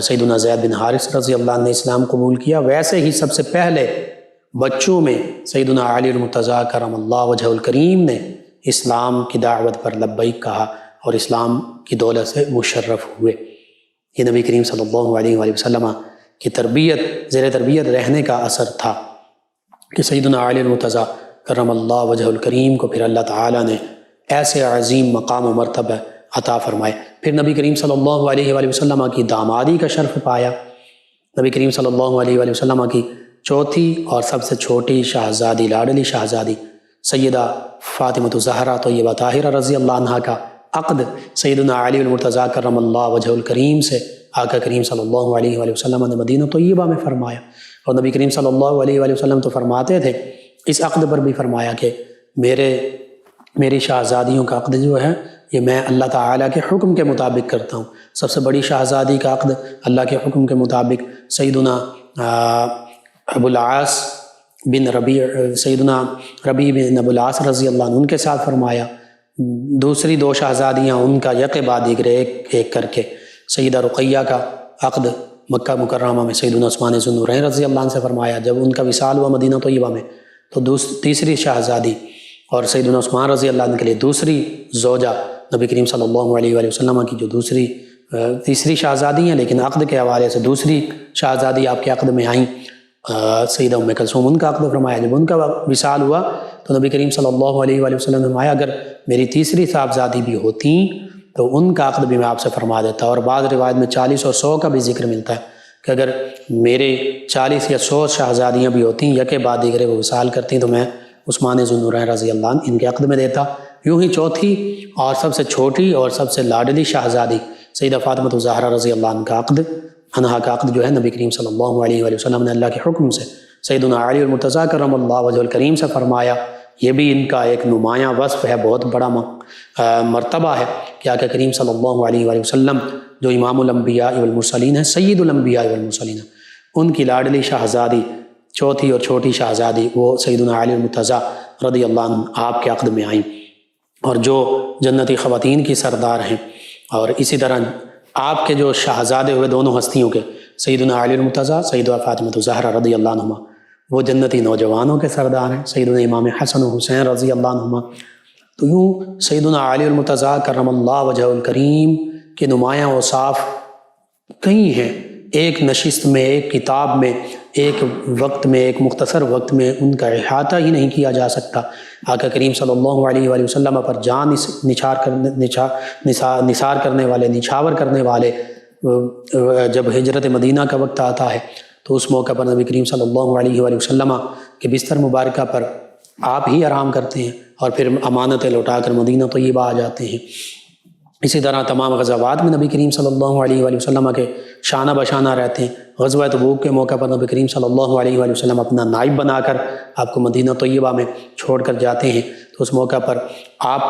B: سیدنا زید بن حارث رضی اللہ عنہ نے اسلام قبول کیا، ویسے ہی سب سے پہلے بچوں میں سیدنا علی المرتضیٰ کرم اللہ وجہ الکریم نے اسلام کی دعوت پر لبیک کہا اور اسلام کی دولت سے مشرف ہوئے۔ یہ نبی کریم صلی اللہ علیہ وآلہ وسلم کی تربیت، زیر تربیت رہنے کا اثر تھا کہ سیدنا علی المرتضیٰ کرم اللہ وجہ الکریم کو پھر اللہ تعالیٰ نے ایسے عظیم مقام و مرتبہ عطا فرمائے۔ پھر نبی کریم صلی اللہ علیہ وآلہ وسلم کی دامادی کا شرف پایا۔ نبی کریم صلی اللہ علیہ وآلہ وسلم کی چوتھی اور سب سے چھوٹی شہزادی، لاڈلی شہزادی سیدہ فاطمہ الزہرا طیبہ طاہرہ رضی اللہ عنہ کا عقد سیدنا علی المرتضیٰ کرم اللہ وجہ الکریم سے آقا کریم صلی اللہ علیہ وآلہ وسلم نے مدینہ طیبہ میں فرمایا، اور نبی کریم صلی اللہ علیہ وآلہ وسلم تو فرماتے تھے، اس عقد پر بھی فرمایا کہ میری شہزادیوں کا عقد جو ہے یہ میں اللہ تعالیٰ کے حکم کے مطابق کرتا ہوں۔ سب سے بڑی شہزادی کا عقد اللہ کے حکم کے مطابق سیدنا ابو العاص بن ربیع، سیدنا ربیع بن ابو العاص رضی اللہ عنہ ان کے ساتھ فرمایا۔ دوسری 2 شہزادیاں ان کا یک بعد دیگر ایک ایک کر کے سیدہ رقیہ کا عقد مکہ مکرمہ میں سیدنا عثمان ذو النورین رضی اللہ عنہ سے فرمایا۔ جب ان کا وصال ہوا مدینہ طیبہ میں تو تیسری شہزادی اور سیدنا عثمان رضی اللہ عنہ کے لیے دوسری زوجہ نبی کریم صلی اللہ علیہ وآلہ وسلم کی جو تیسری شہزادی ہیں لیکن عقد کے حوالے سے دوسری شہزادی آپ کے عقد میں آئیں، سیدہ ام کلثوم، ان کا عقد فرمایا۔ جب ان کا وصال ہوا تو نبی کریم صلی اللہ علیہ وآلہ وسلم نے فرمایا اگر میری تیسری صاحبزادی بھی ہوتی تو ان کا عقد بھی میں آپ سے فرما دیتا، اور بعض روایت میں 40 اور 100 کا بھی ذکر ملتا ہے کہ اگر میرے 40 یا 100 شہزادیاں بھی ہوتیں یکے بعد دیگرے وہ وصال کرتی تو میں عثمان ذو النورین رضی اللہ عنہ ان کے عقد میں دیتا۔ یوں ہی چوتھی اور سب سے چھوٹی اور سب سے لاڈلی شہزادی سیدہ فاطمہ الزہرا رضی اللہ عنہ کا عقد جو ہے نبی کریم صلی اللہ علیہ وآلہ وسلم نے اللہ کے حکم سے سیدنا علی المرتضیٰ کرم اللہ وجہ الکریم سے فرمایا۔ یہ بھی ان کا ایک نمایاں وصف ہے، بہت بڑا مرتبہ ہے کہ آقا کریم صلی اللہ علیہ وآلہ وسلم جو امام الانبیاء والمرسلین ہیں، سید الانبیاء والمرسلین ہیں، ان کی لاڈلی شہزادی چوتھی اور چھوٹی شہزادی وہ سیدنا علی المرتضیٰ رضی اللہ عنہ آپ کے عقد میں آئیں، اور جو جنتی خواتین کی سردار ہیں۔ اور اسی طرح آپ کے جو شہزادے ہوئے دونوں ہستیوں کے سیدنا علی المرتضیٰ، سیدہ فاطمہ الزہرا رضی اللہ عنہما، وہ جنتی نوجوانوں کے سردار ہیں، سیدنا امام حسن و حسین رضی اللہ عنہما۔ تو یوں سیدنا علی المرتضیٰ کرم اللہ وجہ الکریم کے نمایاں اوصاف کئی ہیں، ایک نشست میں، ایک کتاب میں، ایک وقت میں، ایک مختصر وقت میں ان کا احاطہ ہی نہیں کیا جا سکتا۔ آقا کریم صلی اللہ علیہ وآلہ وسلم پر جان نثار کرنے والے، نچھاور کرنے والے جب ہجرت مدینہ کا وقت آتا ہے تو اس موقع پر نبی کریم صلی اللہ علیہ وآلہ وسلم کے بستر مبارکہ پر آپ ہی آرام کرتے ہیں اور پھر امانتیں لوٹا کر مدینہ طیبہ آ جاتے ہیں۔ اسی طرح تمام غزوات میں نبی کریم صلی اللہ علیہ وآلہ وسلم کے شانہ بشانہ رہتے ہیں۔ غزوہ تبوک کے موقع پر نبی کریم صلی اللہ علیہ وآلہ وسلم اپنا نائب بنا کر آپ کو مدینہ طیبہ میں چھوڑ کر جاتے ہیں، تو اس موقع پر آپ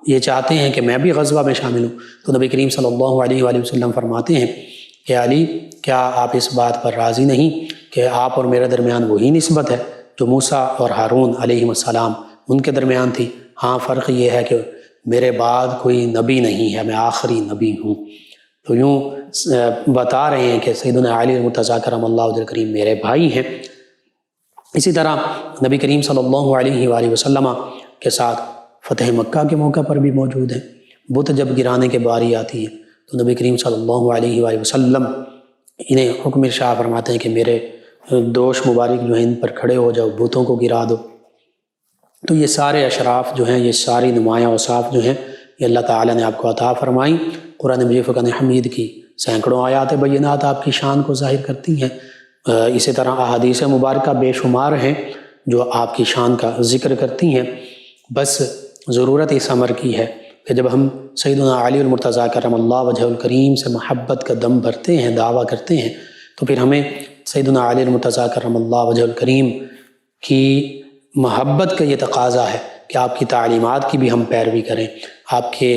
B: یہ چاہتے ہیں کہ میں بھی غزوہ میں شامل ہوں، تو نبی کریم صلی اللہ علیہ وآلہ وسلم فرماتے ہیں کہ علی کیا آپ اس بات پر راضی نہیں کہ آپ اور میرے درمیان وہی نسبت ہے جو موسیٰ اور ہارون علیہ السلام ان کے درمیان تھی؟ ہاں، فرق یہ ہے کہ میرے بعد کوئی نبی نہیں ہے، میں آخری نبی ہوں۔ تو یوں بتا رہے ہیں کہ سیدنا علی المرتضیٰ کرم اللہ وجہ الکریم میرے بھائی ہیں، اسی طرح نبی کریم صلی اللہ علیہ وآلہ وسلم کے ساتھ فتح مکہ کے موقع پر بھی موجود ہیں۔ بت جب گرانے کے باری آتی ہے تو نبی کریم صلی اللہ علیہ وآلہ وسلم انہیں حکم ارشاد فرماتے ہیں کہ میرے دوش مبارک جو ہیں ان پر کھڑے ہو جاؤ، بتوں کو گرا دو۔ تو یہ سارے اشراف جو ہیں، یہ ساری نمایاں اوصاف جو ہیں، یہ اللہ تعالیٰ نے آپ کو عطا فرمائیں۔ قرآن مجید فرقان حمید کی سینکڑوں آیات بینات آپ کی شان کو ظاہر کرتی ہیں۔ اسی طرح احادیث مبارکہ بے شمار ہیں جو آپ کی شان کا ذکر کرتی ہیں۔ بس ضرورت اس امر کی ہے کہ جب ہم سیدنا علی المرتضیٰ کرم اللہ وجہ الکریم سے محبت کا دم بھرتے ہیں، دعویٰ کرتے ہیں، تو پھر ہمیں سیدنا علی المرتضیٰ کرم اللہ وجہ الکریم کی محبت کا یہ تقاضا ہے کہ آپ کی تعلیمات کی بھی ہم پیروی کریں، آپ کے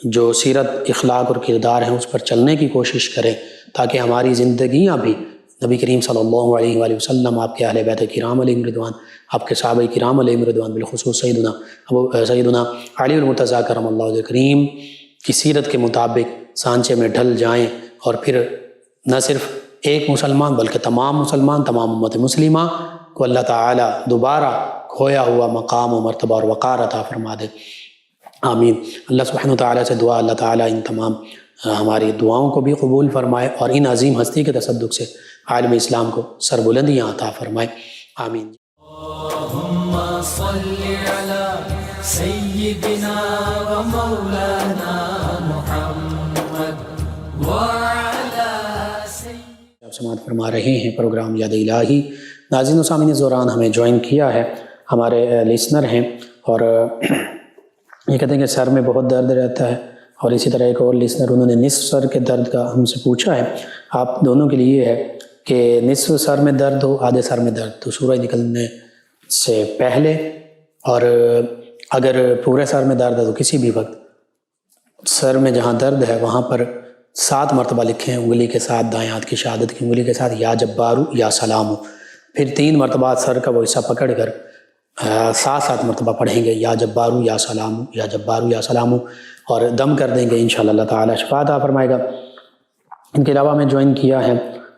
B: جو سیرت، اخلاق اور کردار ہیں اس پر چلنے کی کوشش کریں، تاکہ ہماری زندگیاں بھی نبی کریم صلی اللہ علیہ وآلہ وسلم، آپ کے اہل بیت کرام علیہم رضوان، آپ کے صحابہ کرام علیہم رضوان، بالخصوص سیدنا علی المرتضیٰ کرم اللہ وجہ کریم کی سیرت کے مطابق سانچے میں ڈھل جائیں، اور پھر نہ صرف ایک مسلمان بلکہ تمام مسلمان، تمام امت مسلمہ کو اللہ تعالیٰ دوبارہ کھویا ہوا مقام و مرتبہ اور وقار عطا فرما دے۔ آمین۔ اللہ سبحانہ وتعالیٰ سے دعا، اللہ تعالیٰ ان تمام ہماری دعاؤں کو بھی قبول فرمائے اور ان عظیم ہستی کے تصدق سے عالم اسلام کو سربلندیاں عطا فرمائے۔ آمین۔
A: اللہم صلی علی سیدنا و مولانا محمد وعلی
B: آپ سماعت فرما رہے ہیں پروگرام یاد الہی۔ ناظرین و سامعین زوران ہمیں جوائن کیا ہے، ہمارے لسنر ہیں، اور یہ کہتے ہیں کہ سر میں بہت درد رہتا ہے، اور اسی طرح ایک اور لسنر، انہوں نے نصف سر کے درد کا ہم سے پوچھا ہے۔ آپ دونوں کے لیے ہے کہ نصف سر میں درد ہو، آدھے سر میں درد تو سورج نکلنے سے پہلے، اور اگر پورے سر میں درد ہے تو کسی بھی وقت سر میں جہاں درد ہے وہاں پر 7 مرتبہ لکھیں، انگلی کے ساتھ، دائیں ہاتھ کی شہادت کی انگلی کے ساتھ، یا جبارو یا سلامو، پھر 3 مرتبہ سر کا وہ حصہ پکڑ کر 7 مرتبہ پڑھیں گے، یا جبارو یا سلامو، یا جبارو یا سلامو، اور دم کر دیں گے، انشاءاللہ اللہ تعالیٰ شفا عطا فرمائے گا۔ ان کے علاوہ ہمیں جوائن کیا ہے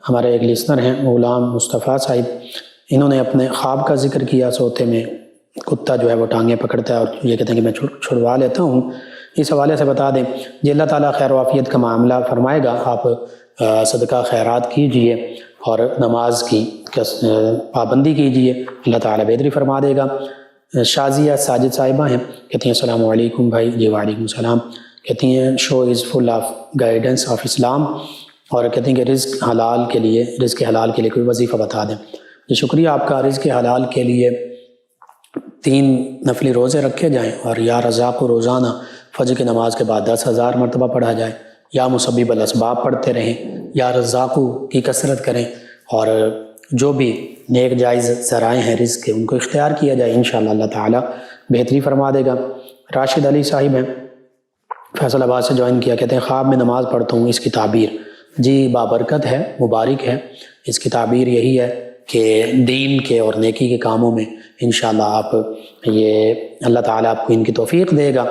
B: ہمارے ایک لسنر ہیں غلام مصطفیٰ صاحب، انہوں نے اپنے خواب کا ذکر کیا، سوتے میں کتا جو ہے وہ ٹانگیں پکڑتا ہے اور یہ کہتے ہیں کہ میں چھڑوا لیتا ہوں۔ اس حوالے سے بتا دیں جی، اللہ تعالیٰ خیر و عافیت کا معاملہ فرمائے گا، آپ صدقہ خیرات کیجئے اور نماز کی پابندی کیجئے، اللہ تعالیٰ بہتری فرما دے گا۔ شازیہ ساجد صاحبہ ہیں، کہتی ہیں السلام علیکم بھائی۔ جی وعلیکم السلام۔ کہتی ہیں شو از فل آف گائیڈنس آف اسلام، اور کہتی ہیں کہ رزق حلال کے لیے کوئی وظیفہ بتا دیں۔ جی شکریہ آپ کا۔ رزق حلال کے لیے 3 نفلی روزے رکھے جائیں، اور یا رزاق روزانہ فجر کی نماز کے بعد 10,000 مرتبہ پڑھا جائے، یا مسبب الاسباب پڑھتے رہیں، یا رزاقو کی کثرت کریں، اور جو بھی نیک جائز ذرائع ہیں رزق کے ان کو اختیار کیا جائے، انشاءاللہ اللہ تعالیٰ بہتری فرما دے گا۔ راشد علی صاحب ہیں، فیصل آباد سے جوائن کیا، کہتے ہیں خواب میں نماز پڑھتا ہوں، اس کی تعبیر جی بابرکت ہے، مبارک ہے۔ اس کی تعبیر یہی ہے کہ دین کے اور نیکی کے کاموں میں انشاءاللہ آپ یہ اللہ تعالیٰ آپ کو ان کی توفیق دے گا،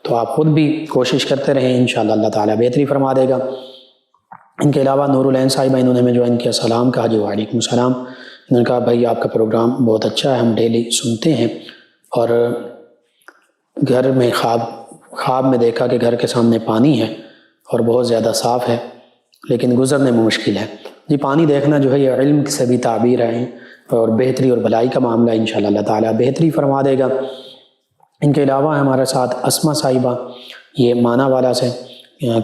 B: تو آپ خود بھی کوشش کرتے رہیں، انشاءاللہ اللہ تعالیٰ بہتری فرما دے گا۔ ان کے علاوہ نور العین صاحبہ، انہوں نے ہمیں جوائن کیا، سلام کہا۔ جی وعلیکم السلام۔ انہوں نے کہا بھائی آپ کا پروگرام بہت اچھا ہے، ہم ڈیلی سنتے ہیں، اور گھر میں خواب میں دیکھا کہ گھر کے سامنے پانی ہے اور بہت زیادہ صاف ہے، لیکن گزرنے میں مشکل ہے۔ جی پانی دیکھنا جو ہے یہ علم سے بھی تعبیر ہے، اور بہتری اور بھلائی کا معاملہ انشاءاللہ اللہ تعالیٰ بہتری فرما دے گا۔ ان کے علاوہ ہمارے ساتھ اسما صاحبہ، یہ مانا والا سے،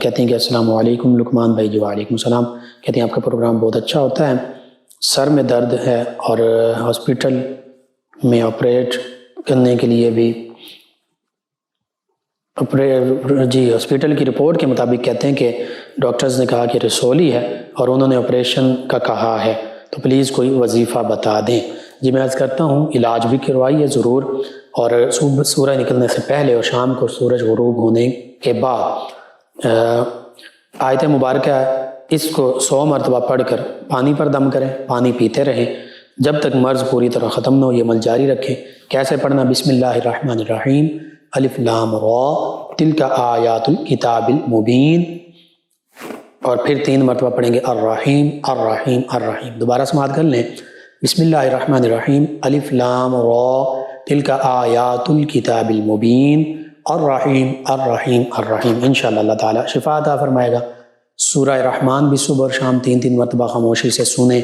B: کہتے ہیں کہ السلام علیکم لقمان بھائی۔ جی وعلیکم السلام۔ کہتے ہیں آپ کا پروگرام بہت اچھا ہوتا ہے، سر میں درد ہے اور ہاسپٹل میں آپریٹ کرنے کے لیے بھی ہاسپٹل کی رپورٹ کے مطابق کہتے ہیں کہ ڈاکٹرز نے کہا کہ رسولی ہے اور انہوں نے آپریشن کا کہا ہے، تو پلیز کوئی وظیفہ بتا دیں۔ جی میں عرض کرتا ہوں علاج بھی کروائیے ضرور، اور سورج نکلنے سے پہلے اور شام کو سورج غروب ہونے کے بعد آیت مبارکہ اس کو 100 مرتبہ پڑھ کر پانی پر دم کریں، پانی پیتے رہیں جب تک مرض پوری طرح ختم نہ ہو۔ یہ عمل جاری رکھیں۔ کیسے پڑھنا؟ بسم اللہ الرحمن الرحیم، الف لام را تلک آیات الکتاب المبین، اور پھر 3 مرتبہ پڑھیں گے الرحیم الرحیم الرحیم۔ دوبارہ سماعت کر لیں، بسم اللہ الرحمن الرحیم الف لام را تلک آیات الکتاب المبین الرحیم الرحیم الرحیم۔ انشاءاللہ اللہ تعالیٰ شفا عطا فرمائے گا۔ سورہ رحمان بھی صبح اور شام 3 مرتبہ خاموشی سے سنیں،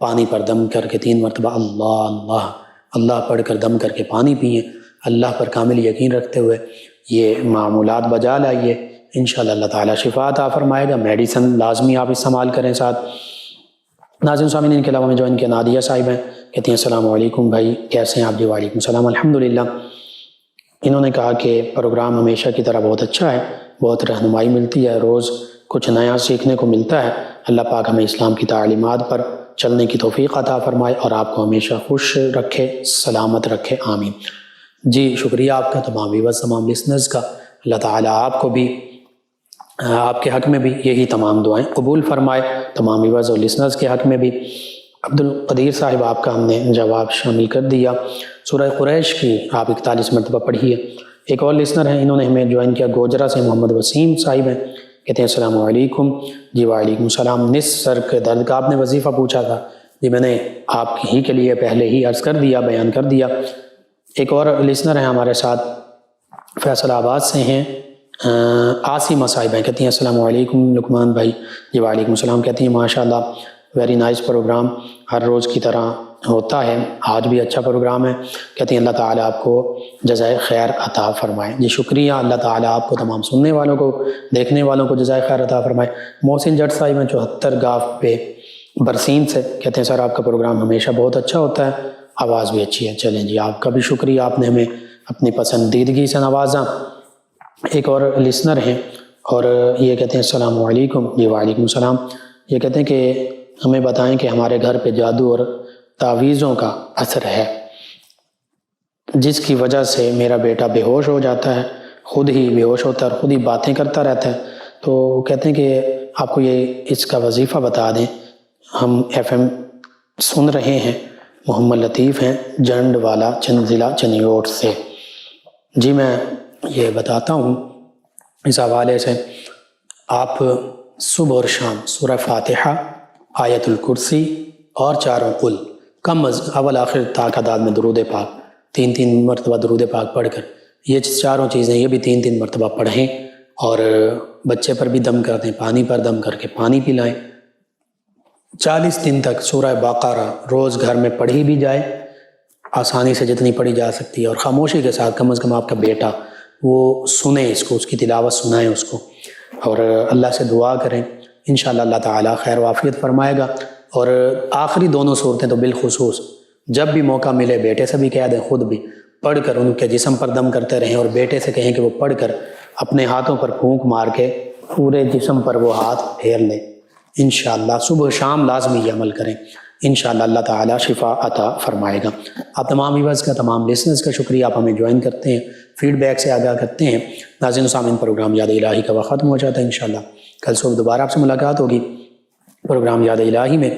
B: پانی پر دم کر کے 3 مرتبہ اللہ اللہ اللہ پڑھ کر دم کر کے پانی پئیں، اللہ پر کامل یقین رکھتے ہوئے یہ معمولات بجا لائیے، انشاءاللہ اللہ تعالیٰ شفا عطا فرمائے گا۔ میڈیسن لازمی آپ استعمال کریں ساتھ۔ ناظرین سامعین، ان کے علاوہ میں جو ان کے نادیہ صاحب ہیں، کہتی ہیں السلام علیکم بھائی، کیسے ہیں آپ؟ جی وعلیکم السلام، الحمدللہ۔ انہوں نے کہا کہ پروگرام ہمیشہ کی طرح بہت اچھا ہے، بہت رہنمائی ملتی ہے، روز کچھ نیا سیکھنے کو ملتا ہے۔ اللہ پاک ہمیں اسلام کی تعلیمات پر چلنے کی توفیق عطا فرمائے اور آپ کو ہمیشہ خوش رکھے، سلامت رکھے، آمین۔ جی شکریہ آپ کا، تمام ویورز، تمام لسنرز کا۔ اللہ تعالیٰ آپ کو بھی، آپ کے حق میں بھی یہی تمام دعائیں قبول فرمائے، تمام ویورز اور لسنرز کے حق میں بھی۔ عبدالقدیر صاحب آپ کا ہم نے جواب شامل کر دیا۔ سورہ قریش کی آپ 41 مرتبہ پڑھی ہے۔ ایک اور لسنر ہیں، انہوں نے ہمیں جوائن کیا گوجرا سے، محمد وسیم صاحب ہیں، کہتے ہیں السلام علیکم۔ جی وعلیکم السلام۔ نصف سر کے درد کا آپ نے وظیفہ پوچھا تھا، جی میں نے آپ ہی کے لیے پہلے ہی عرض کر دیا، بیان کر دیا۔ ایک اور لسنر ہیں ہمارے ساتھ، فیصل آباد سے ہیں، عاصمہ صاحب ہیں، کہتی ہیں السلام علیکم لقمان بھائی۔ جی وعلیکم السلام۔ کہتی ہیں ماشاءاللہ ویری نائس پروگرام، ہر روز کی طرح ہوتا ہے، آج بھی اچھا پروگرام ہے۔ کہتی ہیں اللہ تعالیٰ آپ کو جزائے خیر عطا فرمائے۔ جی شکریہ، اللہ تعالیٰ آپ کو، تمام سننے والوں کو، دیکھنے والوں کو جزائے خیر عطا فرمائے۔ محسن جٹ صاحب ہیں 74 گاف پہ برسین سے، کہتے ہیں سر آپ کا پروگرام ہمیشہ بہت اچھا ہوتا ہے، آواز بھی اچھی ہے۔ چلیں جی، آپ کا بھی شکریہ، آپ نے ہمیں اپنی پسندیدگی سے نوازا۔ ایک اور لسنر ہیں اور یہ کہتے ہیں السلام علیکم۔ جی وعلیکم السلام۔ یہ کہتے ہیں کہ ہمیں بتائیں کہ ہمارے گھر پہ جادو اور تعویذوں کا اثر ہے، جس کی وجہ سے میرا بیٹا بے ہوش ہو جاتا ہے، خود ہی بے ہوش ہوتا ہے اور خود ہی باتیں کرتا رہتا ہے۔ تو کہتے ہیں کہ آپ کو یہ اس کا وظیفہ بتا دیں، ہم FM سن رہے ہیں، محمد لطیف ہیں، جنڈ والا، ضلع چنیوٹ سے۔ جی میں یہ بتاتا ہوں اس حوالے سے، آپ صبح اور شام سورہ فاتحہ، آیت الکرسی اور 4 قل، کم از اول آخر تعداد میں درود پاک 3 مرتبہ درود پاک پڑھ کر، یہ 4 چیزیں یہ بھی 3 مرتبہ پڑھیں، اور بچے پر بھی دم کر دیں، پانی پر دم کر کے پانی پلائیں۔ 40 دن تک سورہ بقرہ روز گھر میں پڑھی بھی جائے، آسانی سے جتنی پڑھی جا سکتی ہے، اور خاموشی کے ساتھ، کم از کم آپ کا بیٹا وہ سنیں اس کو، اس کی تلاوت سنائیں اس کو، اور اللہ سے دعا کریں، انشاءاللہ اللہ تعالیٰ خیر و عافیت فرمائے گا۔ اور آخری 2 صورتیں تو بالخصوص جب بھی موقع ملے بیٹے سے بھی کہہ دیں، خود بھی پڑھ کر ان کے جسم پر دم کرتے رہیں، اور بیٹے سے کہیں کہ وہ پڑھ کر اپنے ہاتھوں پر پھونک مار کے پورے جسم پر وہ ہاتھ پھیر لیں۔ انشاءاللہ صبح شام لازمی یہ عمل کریں، انشاءاللہ اللہ تعالیٰ شفا عطا فرمائے گا۔ آپ تمام ویورز کا، تمام لسنرز کا شکریہ، آپ ہمیں جوائن کرتے ہیں، فیڈ بیک سے آگاہ کرتے ہیں۔ ناظرین و سامعین، پروگرام یاد الہی کا وقت ختم ہو جاتا ہے، انشاءاللہ کل صبح دوبارہ آپ سے ملاقات ہوگی پروگرام یاد الہی میں۔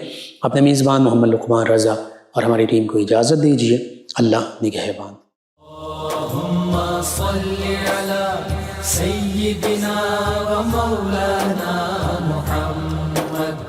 B: اپنے میزبان محمد لقمان رضا اور ہماری ٹیم کو اجازت دیجیے، اللہ نگہبان۔
A: اللہم صلی علی سیدنا و مولانا محمد